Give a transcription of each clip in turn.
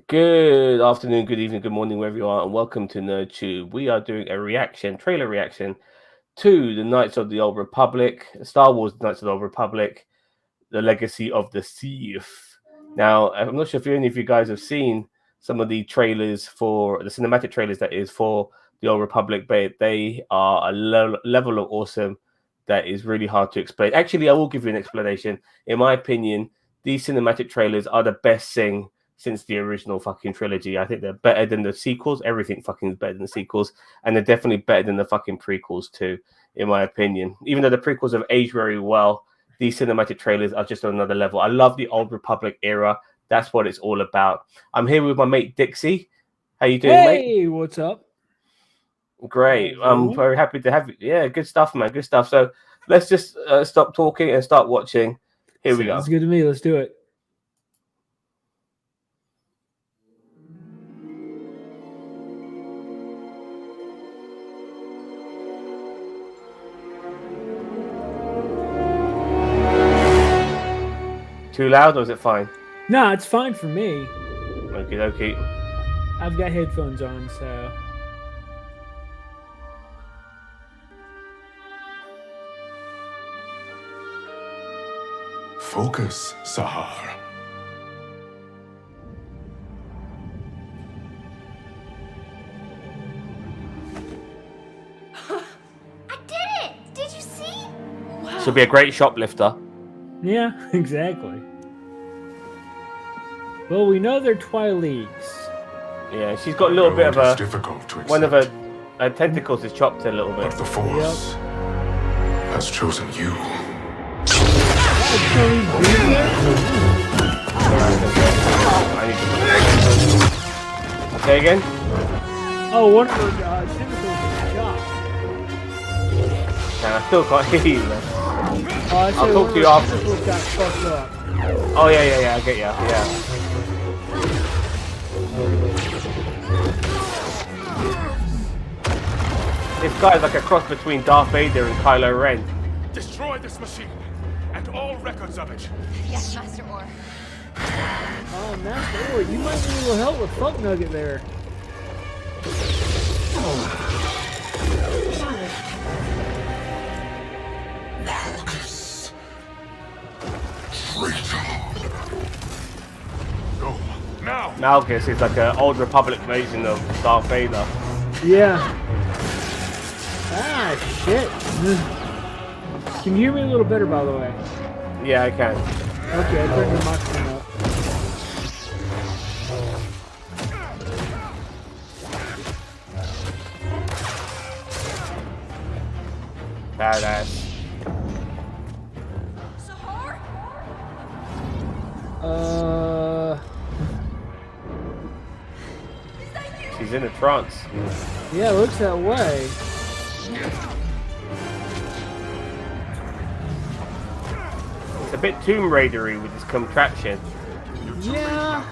Good afternoon, good evening, good morning, wherever you are, and welcome to NerdTube. We are doing a trailer reaction to the Knights of the Old Republic, Star Wars Knights of the Old Republic, the Legacy of the Sith. Now, I'm not sure if any of you guys have seen some of the trailers for the cinematic trailers that is for the Old Republic, but they are a level of awesome that is really hard to explain. Actually, I will give you an explanation. In my opinion, these cinematic trailers are the best thing since the original fucking trilogy. I think they're better than the sequels. Everything fucking is better than the sequels, and they're definitely better than the fucking prequels too, in my opinion. Even though the prequels have aged very well, these cinematic trailers are just on another level. I love the Old Republic era. That's what it's all about. I'm here with my mate Dixie. How you doing, mate? Hey, what's up? Great. How's it I'm going? very happy to have you. Yeah, good stuff, man. Good stuff. So let's just stop talking and start watching. Here we go. Sounds good to me. Let's do it. Too loud or is it fine? Nah, it's fine for me. Okay, okay. I've got headphones on, so. Focus, Sahar. I did it! Did you see? Wow. She'll be a great shoplifter. Yeah, exactly. Well, we know they're Twi'leeks. Yeah, she's got a little bit of a difficult to one of her tentacles is chopped a little bit. but the Force has chosen you. Say again? Oh, one of her tentacles is chopped. Nah, I still can't hear you, man. I'll talk to you after. Tentacles got fucked up. Oh yeah, I get you. Yeah. This guy's like a cross between Darth Vader and Kylo Ren. Destroy this machine and all records of it. Yes, Master Orr. Oh, Master Orr, you might need a little help with Fuck Nugget there. Malchus. Traitor. Go, now. Malchus is like an Old Republic version of Darth Vader. Yeah. Ah, shit. Can you hear me a little better, by the way? Yeah, I can. Okay, I turned the microphone up. Badass. Sahar? Is that you? She's in a trance. Yeah, it looks that way. It's a bit Tomb Raider-y with this contraption. Yeah.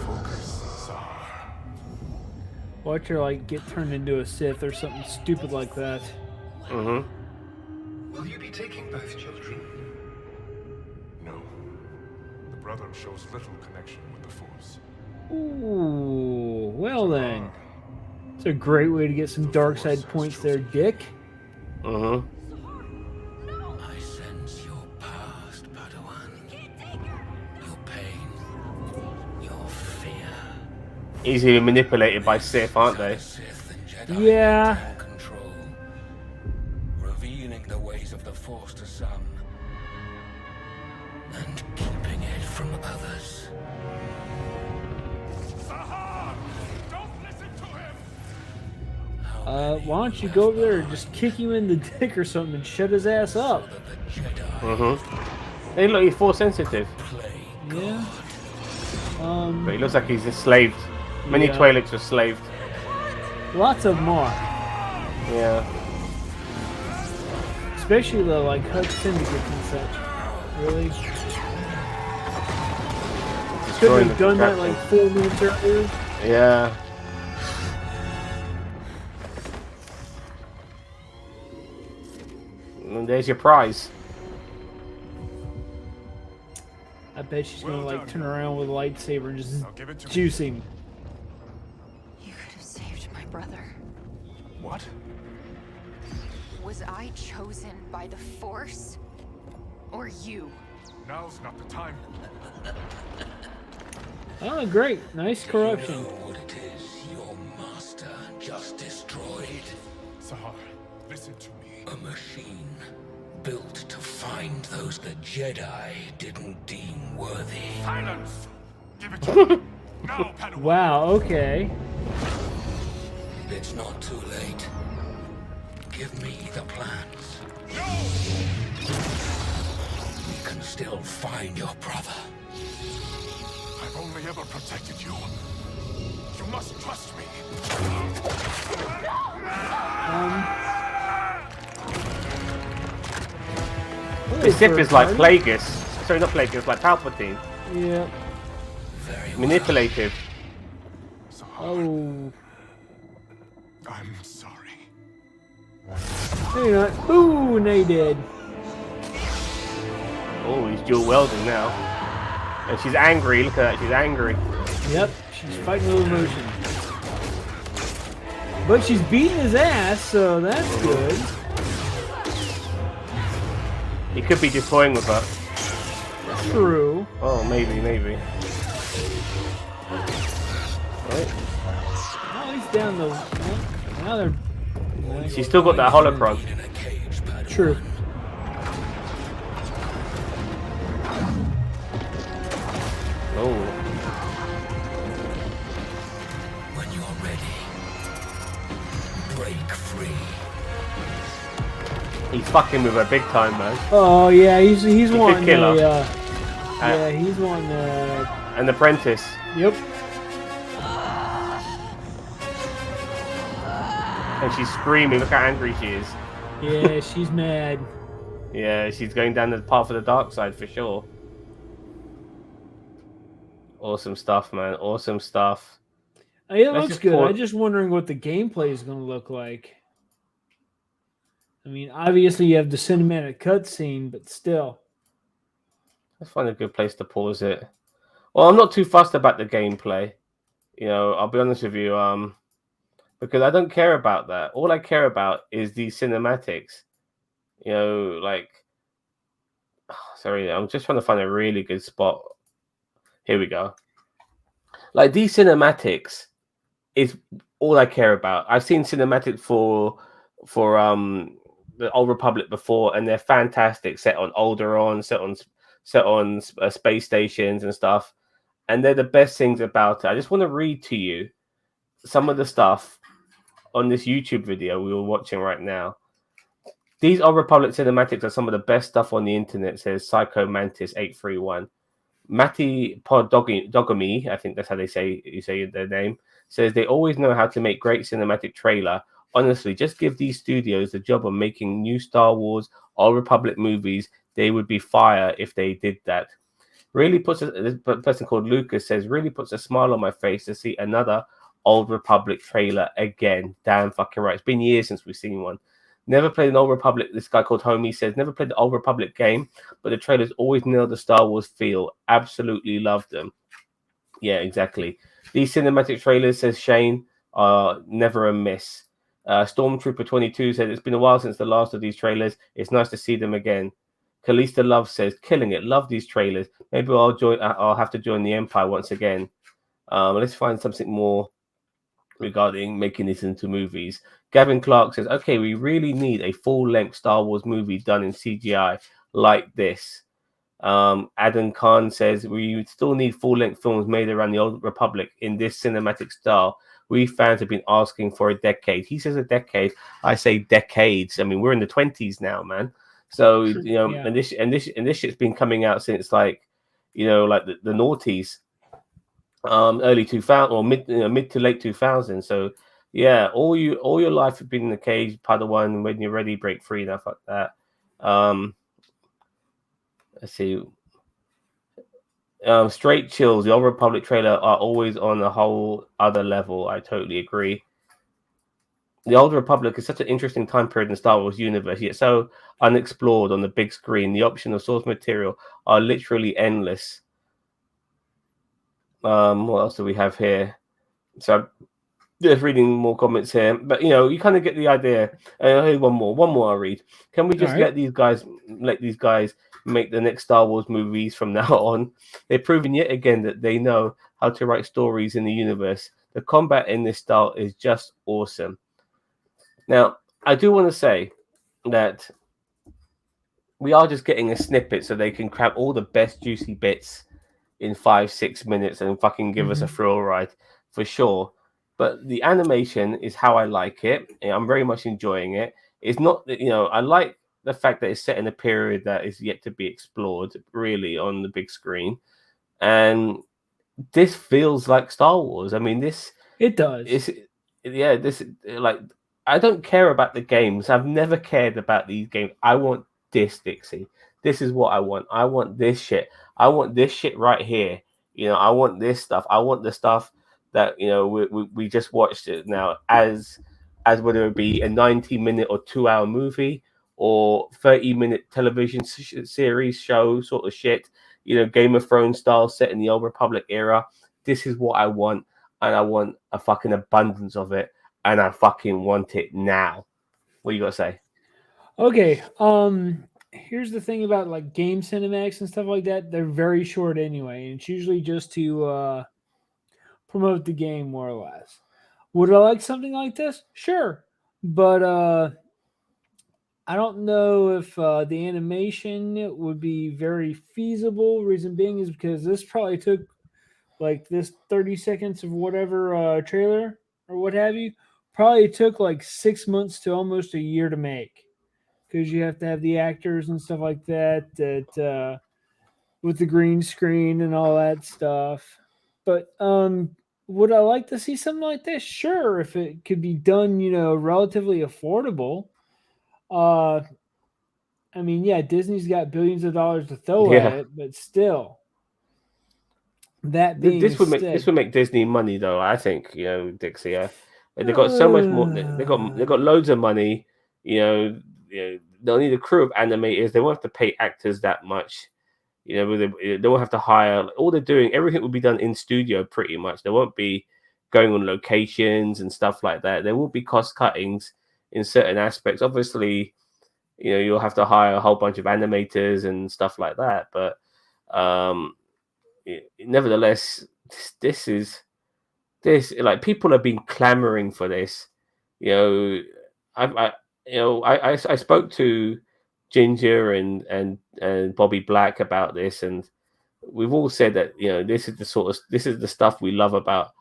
Focus, Sahar. Watch her like get turned into a Sith or something stupid like that. Mm-hmm. Will you be taking both children? No. The brother shows little connection with the Force. Ooh, well then. It's a great way to get some dark side points there, Dick. Mm-hmm. I sense your past, Padawan. Your pain, your fear. Easily manipulated by Sith, aren't they? Sith and Jedi Yeah. in control, revealing the ways of the Force to some, and keeping it from others. Sahar! Don't listen to him! Why don't you go over there and just kick him in the dick or something and shut his ass up? The Jedi Mm-hmm. Hey, look, he's Force sensitive. play Yeah. But he looks like he's enslaved. Many Yeah. Twi'leks are slaved. Lots of them are. Yeah. Especially the like Hug syndicates and such. Really? Could Destroying have the done that contraption. like 4 minutes earlier. Yeah. And there's your prize. I bet she's Well gonna like done. turn around with a lightsaber and just Now give it to me. juice him. You could have saved my brother. What? Was I chosen by the Force? Or you? Now's not the time. Oh, great. Nice corruption. You know what it is your master just destroyed? Sahar, listen to me. A machine built to find those the Jedi didn't deem worthy. Silence! Give it to me. Now, Padawan. Wow, okay. It's not too late. Give me the plans. No! We can still find your brother. I've only ever protected you. You must trust me. The Sith is like Plagueis. Sorry, not Plagueis, like Palpatine. Yeah. Very well. Manipulative. Sahar, Oh. I'm sorry. No, you're not. Ooh, now you did. Oh, he's dual welding now. And she's angry. Look at that. She's angry. Yep, she's fighting with emotion. But she's beating his ass, so that's good. He could be just toying with her. True. Oh, maybe. Right. Oh, he's down the. Now they're. She's still got that holocron. In a cage, Padawan. True. Oh. When you're ready, break free. He's fucking with her big time, man. Oh yeah, he's wanting kill her. yeah, he's wanting An apprentice. Yep. And she's screaming. Look how angry she is. Yeah, she's mad. Yeah, she's going down the path of the dark side for sure. Awesome stuff, man. Awesome stuff. It Let's looks just good. pull- I'm just wondering what the gameplay is going to look like. I mean, obviously you have the cinematic cutscene, but still. Let's find a good place to pause it. Well, I'm not too fussed about the gameplay. You know, I'll be honest with you. Because I don't care about that. All I care about is the cinematics. You know, like, sorry, I'm just trying to find a really good spot. Here we go. Like, these cinematics is all I care about. I've seen cinematics for the Old Republic before, and they're fantastic. Set on Alderaan, set on space stations and stuff, and they're the best things about it. I just want to read to you some of the stuff on this YouTube video we were watching right now. These Old Republic cinematics are some of the best stuff on the internet, says Psycho Mantis 831. Matty Podogami, I think that's how you say their name, says they always know how to make great cinematic trailer. Honestly, just give these studios the job of making new Star Wars Old Republic movies. They would be fire if they did that. Really puts a person called Lucas says really puts a smile on my face to see another Old Republic trailer again. Damn fucking right. It's been years since we've seen one. Never played an Old Republic. This guy called Homie says never played the Old Republic game, but the trailers always nailed the Star Wars feel. Absolutely loved them. Yeah, exactly. These cinematic trailers, says Shane, are never a miss. Stormtrooper 22 said it's been a while since the last of these trailers. It's nice to see them again. Kalista Love says killing it. Love these trailers. Maybe I'll have to join the Empire once again. Let's find something more regarding making this into movies. Gavin Clark says, okay, we really need a full-length Star Wars movie done in CGI like this. Adam Khan says, we still need full-length films made around the Old Republic in this cinematic style. We fans have been asking for a decade. He says a decade. I say decades. I mean, we're in the 20s now, man. So, you know, Yeah. and this shit's been coming out since like, you know, like the noughties. Early 2000 or mid to late 2000. So yeah, all your life have been in the cage, Padawan. When you're ready, break free. Now fuck that. Let's see. Straight chills. The Old Republic trailer are always on a whole other level. I totally agree. the Old Republic is such an interesting time period in the Star Wars universe, yet so unexplored on the big screen. The option of source material are literally endless. What else do we have here? So just reading more comments here, but you kind of get the idea. Hey, one more I'll read. Can we just All right. let these guys make the next Star Wars movies from now on? They've proven yet again that they know how to write stories in the universe. The combat in this style is just awesome. Now, I do want to say that we are just getting a snippet so they can crap all the best juicy bits in 5-6 minutes and fucking give us a thrill ride for sure. But the animation is how I like it. I'm very much enjoying it. It's not that I like the fact that it's set in a period that is yet to be explored really on the big screen, and this feels like Star Wars. I mean, It does. this like I don't care about the games. I've never cared about these games. I want this, Dixie. This is what I want. I want this shit. I want this shit right here. I want this stuff. I want the stuff that we just watched it now as whether it be a 90-minute or 2-hour movie or 30-minute television series show sort of shit. Game of Thrones style set in the Old Republic era. This is what I want, and I want a fucking abundance of it, and I fucking want it now. What you got to say? Okay. Here's the thing about like game cinematics and stuff like that. They're very short anyway, and it's usually just to promote the game more or less. Would I like something like this? Sure, but I don't know if the animation would be very feasible. Reason being is because this probably took like this 30 seconds of whatever trailer or what have you. Probably took like 6 months to almost a year to make because you have to have the actors and stuff like that with the green screen and all that stuff. But would I like to see something like this? Sure, if it could be done, relatively affordable. I mean, yeah, Disney's got billions of dollars to throw at Yeah. it, but still. That being This would said, make Disney money though. I think Dixie. They got so much more. They got loads of money. They'll need a crew of animators. They won't have to pay actors that much. They won't have to hire. All they're doing, everything will be done in studio pretty much. They won't be going on locations and stuff like that. There will be cost cuttings in certain aspects. Obviously, you'll have to hire a whole bunch of animators and stuff like that. But nevertheless, this like people have been clamoring for this. I spoke to Ginger and Bobby Black about this, and we've all said that this is the stuff we love about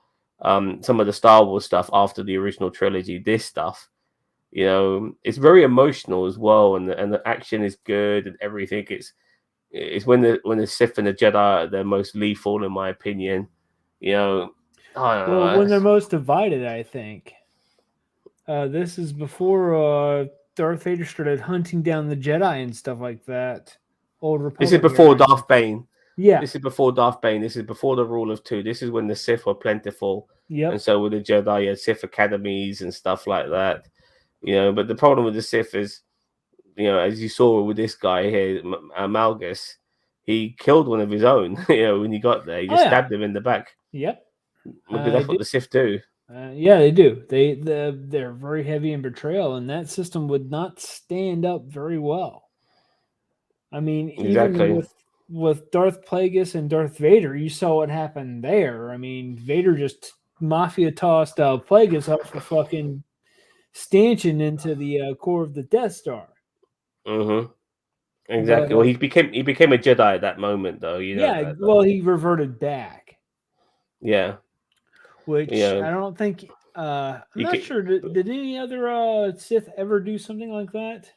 some of the Star Wars stuff after the original trilogy. This stuff, it's very emotional as well, and the action is good and everything. It's when the Sith and the Jedi are their most lethal, in my opinion. I don't know. when they're most divided, I think. This is before Darth Vader started hunting down the Jedi and stuff like that. Old Republic. This is before era. Darth Bane. Yeah. This is before Darth Bane. This is before the Rule of Two. This is when the Sith were plentiful. Yep. And so with the Jedi, you had Sith academies and stuff like that. But the problem with the Sith is, as you saw with this guy here, Malgus, he killed one of his own. When he got there, he just stabbed him in the back. Yep. Because that's what the Sith do. Yeah, they do. They're very heavy in betrayal, and that system would not stand up very well. I mean, Exactly. even with Darth Plagueis and Darth Vader, you saw what happened there. I mean, Vader just mafia tossed Plagueis off the fucking stanchion into the core of the Death Star. Mm-hmm. Exactly. Well, he became a Jedi at that moment, though. Well, he reverted back. Yeah. Which I don't think. I'm not sure. Did any other Sith ever do something like that?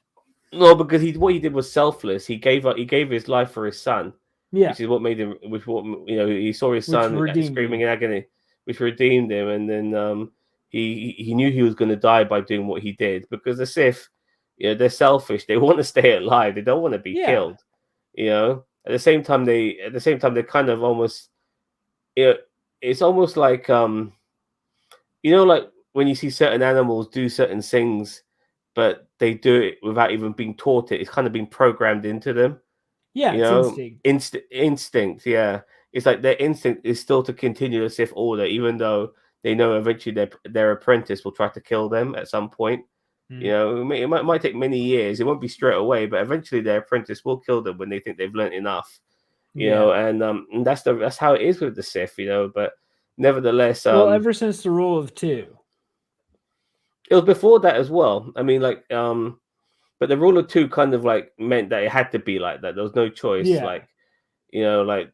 No, because what he did was selfless. He gave his life for his son. Yeah. Which is what made him. He saw his son screaming in agony, which redeemed him, and then he knew he was going to die by doing what he did, because the Sith, they're selfish. They want to stay alive. They don't want to be killed. At the same time, they're kind of almost. It's almost like like when you see certain animals do certain things, but they do it without even being taught it. It's kind of been programmed into them. Yeah, You it's know, instinct. instinct. Yeah, it's like their instinct is still to continue the Sith order, even though they know eventually their apprentice will try to kill them at some point. You Mm. know, it might take many years. It won't be straight away, but eventually their apprentice will kill them when they think they've learned enough. You Yeah. know, and that's how it is with the Sith. You know, but nevertheless, Well, ever since the rule of two. it was before that as well. I mean, like, but the rule of two kind of like meant that it had to be like that. There was no choice. Yeah. Like, you know, like,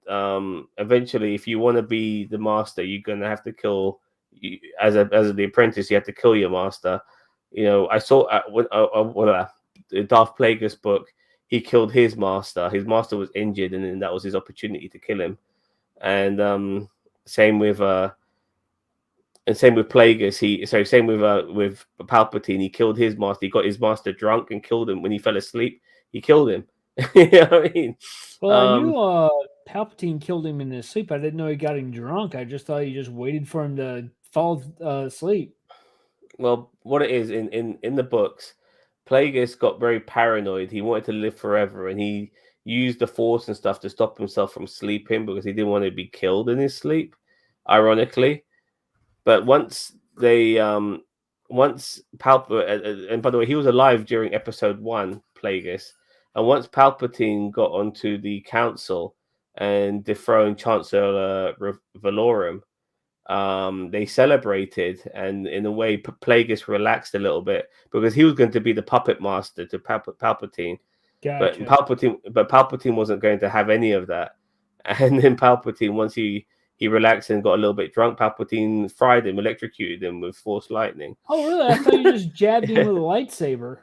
eventually, if you want to be the master, you're gonna have to kill you, as the apprentice. You have to kill your master. You know, I saw the Darth Plagueis book. He killed his master. His master was injured, and then that was his opportunity to kill him. And same with same with Plagueis. Same with Palpatine. He killed his master. He got his master drunk and killed him when he fell asleep. He killed him. You know what I mean? Well, I knew Palpatine killed him in his sleep. I didn't know he got him drunk. I just thought he just waited for him to fall asleep. Well, what it is in the books, Plagueis got very paranoid. He wanted to live forever, and he used the Force and stuff to stop himself from sleeping because he didn't want to be killed in his sleep. Ironically, but once Palpatine, and by the way, he was alive during Episode 1, Plagueis, and once Palpatine got onto the council and dethroned Chancellor Valorum, they celebrated, and in a way, Plagueis relaxed a little bit because he was going to be the puppet master to Palpatine, Gotcha. but Palpatine wasn't going to have any of that. And then Palpatine, once he relaxed and got a little bit drunk, Palpatine fried him, electrocuted him with Force lightning. Oh, really? I thought you just jabbed him with a lightsaber.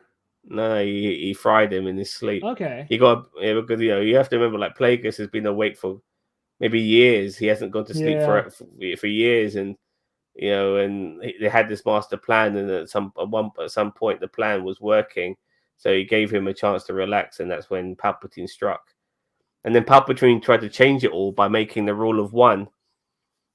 No, he fried him in his sleep. Okay. He got because you have to remember, like, Plagueis has been awake for maybe years. He hasn't gone to sleep for years, and they had this master plan, and at some point the plan was working, so he gave him a chance to relax, and that's when Palpatine struck. And then Palpatine tried to change it all by making the rule of one,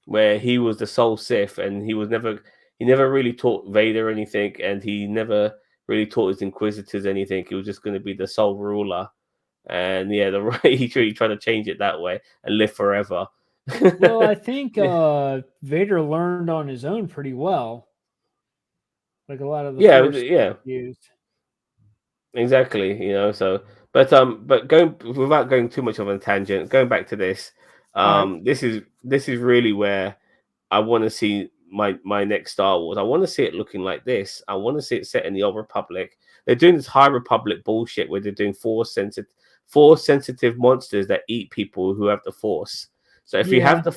where he was the sole Sith, and he never really taught Vader anything, and he never really taught his Inquisitors anything. He was just going to be the sole ruler, and he really tried to change it that way and live forever. Well, I think Vader learned on his own pretty well. Like a lot of the Force used. Exactly. So but without going too much of a tangent, going back to this, Right. this is really where I want to see my next Star Wars. I want to see it looking like this. I want to see it set in the Old Republic. They're doing this High Republic bullshit where they're doing Force sensitive monsters that eat people who have the Force. So if you have the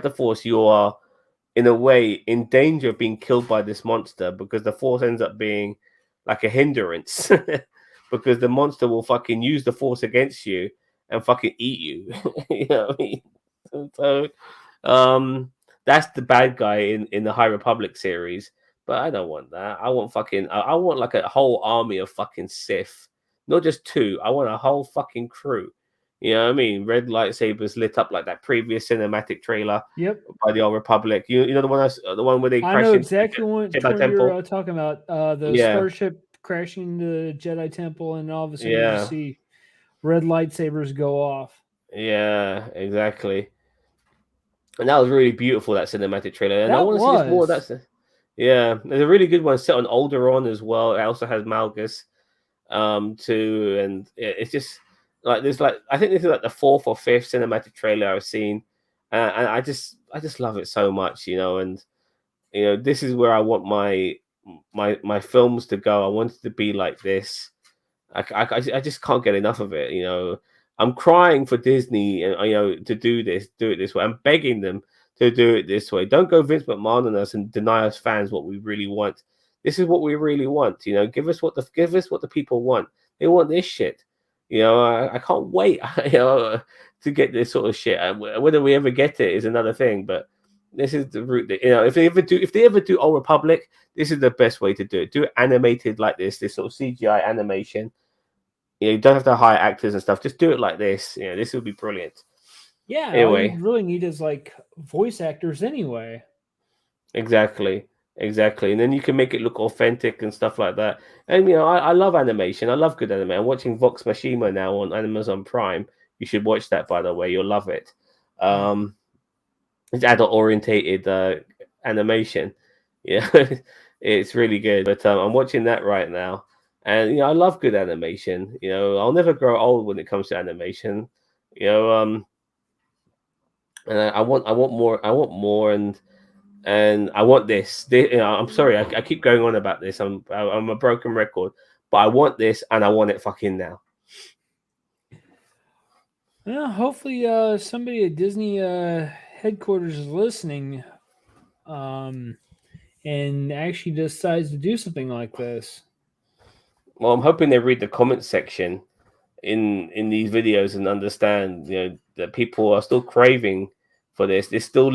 Force, you are in a way in danger of being killed by this monster, because the Force ends up being like a hindrance because the monster will fucking use the Force against you and fucking eat you. You know what I mean? So that's the bad guy in the High Republic series. But I don't want that. I want like a whole army of fucking Sith. Not just two. I want a whole fucking crew. You know what I mean? Red lightsabers lit up like that previous cinematic trailer. Yep. By the Old Republic. You know the one where they I crash know into exactly the Jedi what Temple. you're talking about. The starship crashing the Jedi Temple, and all of a sudden you just see red lightsabers go off. Yeah, exactly. And that was really beautiful, that cinematic trailer. And I want to see just more of that. Yeah, there's a really good one set on Alderaan as well. It also has Malgus too, and it's just like I think this is like the fourth or fifth cinematic trailer I've seen, and I just love it so much, and this is where I want my films to go. I want it to be like this. I just can't get enough of it. I'm crying for Disney, to do it this way. I'm begging them to do it this way. Don't go Vince McMahon on us and deny us fans what we really want. This is what we really want. Give us what the people want. They want this shit. I can't wait. To get this sort of shit. And whether we ever get it is another thing. But this is the route that, if they ever do Old Republic, this is the best way to do it. Do it animated like this sort of CGI animation. You don't have to hire actors and stuff. Just do it like this. This would be brilliant. Yeah, Anyway, all you really need is like voice actors anyway. Exactly, exactly. And then you can make it look authentic and stuff like that. And I love animation. I love good anime. I'm watching Vox Machina now on Amazon Prime. You should watch that, by the way. You'll love it. Um, it's adult orientated animation. Yeah, it's really good. But I'm watching that right now, and I love good animation. I'll never grow old when it comes to animation. You know, and I want more. I want more, and I want this. I'm sorry, I keep going on about this. I'm a broken record, but I want this, and I want it fucking now. Well, hopefully, somebody at Disney headquarters is listening, and actually decides to do something like this. Well, I'm hoping they read the comment section in these videos and understand, that people are still craving for this. There's still.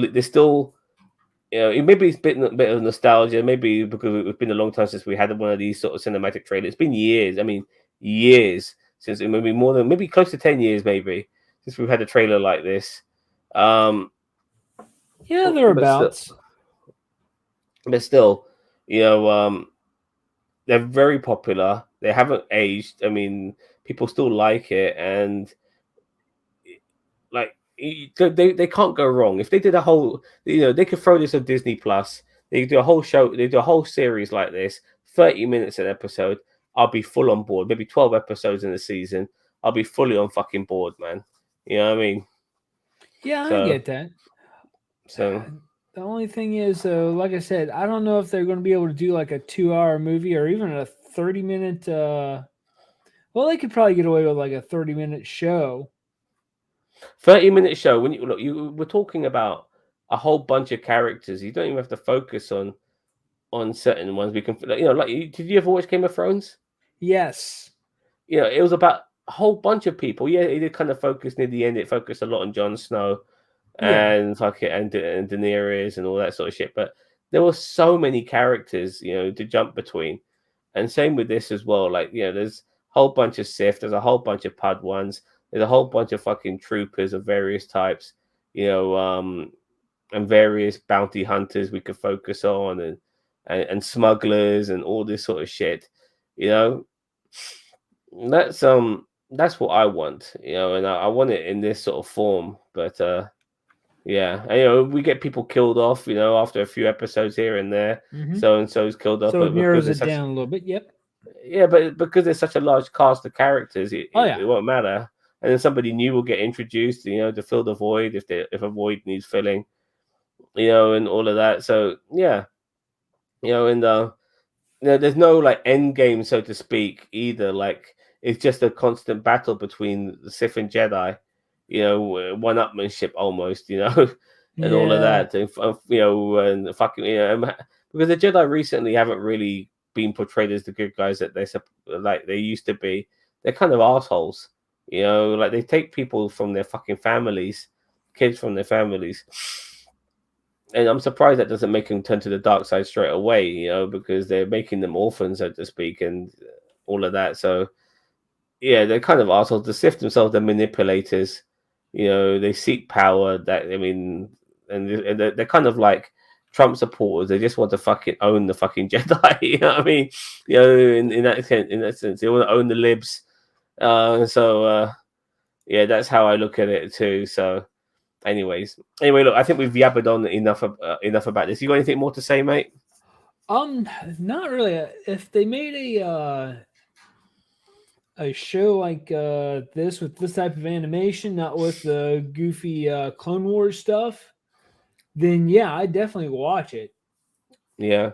Maybe it's a bit of nostalgia. Maybe because it's been a long time since we had one of these sort of cinematic trailers. It's been years. I mean, years since maybe more than maybe close to 10 years, maybe since we've had a trailer like this. Um, Yeah, but still, thereabouts. but still, you know, um, they're very popular. They haven't aged. I mean, people still like it, and like they can't go wrong. If they did a whole, they could throw this on Disney Plus. They could do a whole show. They do a whole series like this, 30 minutes an episode. I'll be full on board. Maybe 12 episodes in a season. I'll be fully on fucking board, man. You know what I mean? Yeah, I So, get that. so The only thing is, like I said, I don't know if they're going to be able to do like a 2 hour movie or even a 30 minute. Well, they could probably get away with like a 30-minute show. 30-minute show. When we're talking about a whole bunch of characters. You don't even have to focus on certain ones. We can, did you ever watch Game of Thrones? Yes. It was about a whole bunch of people. Yeah, it did kind of focus near the end. It focused a lot on Jon Snow Yeah. and fuck it, and Daenerys and all that sort of shit. But there were so many characters, to jump between. And same with this as well. Like, there's a whole bunch of Sith, there's a whole bunch of Padwans, there's a whole bunch of fucking troopers of various types, and various bounty hunters we could focus on, and smugglers and all this sort of shit. You know, that's what I want, and I want it in this sort of form. But yeah, and, we get people killed off, after a few episodes here and there. Mm-hmm. So and so's killed off, So it but because narrows it's it such, down a little bit. Yep. yeah, but because there's such a large cast of characters, it, Oh it, yeah. it won't matter. And then somebody new will get introduced, to fill the void if a void needs filling, and all of that. So yeah, and there's no like end game, so to speak, either. Like it's just a constant battle between the Sith and Jedi, one-upmanship almost, and all of Yeah. that, and and fucking, because the Jedi recently haven't really been portrayed as the good guys that like they used to be. They're kind of assholes, like they take people from their fucking families, kids from their families. And I'm surprised that doesn't make them turn to the dark side straight away, because they're making them orphans, so to speak, and all of that. So, yeah, they're kind of assholes. The Sith themselves, they're manipulators. They seek power. And they're kind of like Trump supporters. They just want to fucking own the fucking Jedi. You know what I mean? In that sense, they want to own the libs. Yeah, that's how I look at it too. So. Anyway, look, I think we've yabbered on enough about this. You got anything more to say, mate? Not really. If they made a show like this with this type of animation, not with the goofy Clone Wars stuff, then yeah, I definitely watch it. Yeah,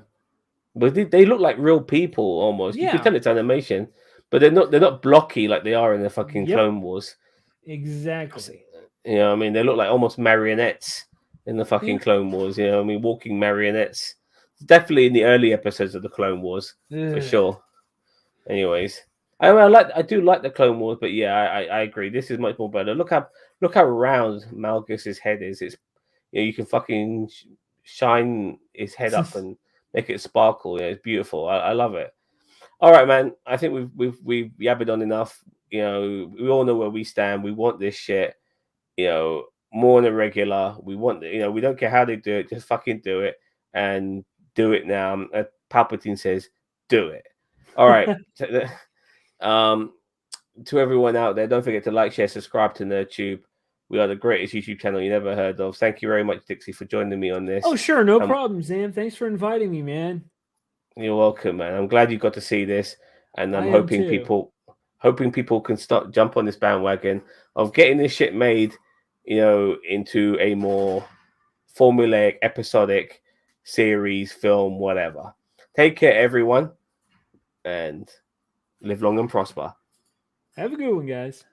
but they look like real people almost. You can Yeah. tell it's animation, but they're not blocky like they are in the fucking Yep. Clone Wars. Exactly. I mean, they look like almost marionettes in the fucking Yeah. Clone Wars. I mean, walking marionettes. Definitely in the early episodes of the Clone Wars, for Ugh. sure. Anyways, I do like the Clone Wars, but yeah, I agree. This is much more better. Look how round Malgus's head is. It's you can fucking shine his head up and make it sparkle. Yeah, it's beautiful. I love it. All right, man. I think we've yabbered on enough. We all know where we stand. We want this shit. More than a regular. We want. We don't care how they do it. Just fucking do it. and do it now. Palpatine says, "Do it." All right. To everyone out there, don't forget to like, share, subscribe to NerdTube. We are the greatest YouTube channel you never heard of. Thank you very much, Dixie, for joining me on this. Oh, sure, no problem, Zam. Thanks for inviting me, man. You're welcome, man. I'm glad you got to see this, and I'm I am hoping too. people can start jump on this bandwagon of getting this shit made, into a more formulaic, episodic series, film, whatever. Take care, everyone, and live long and prosper. Have a good one, guys.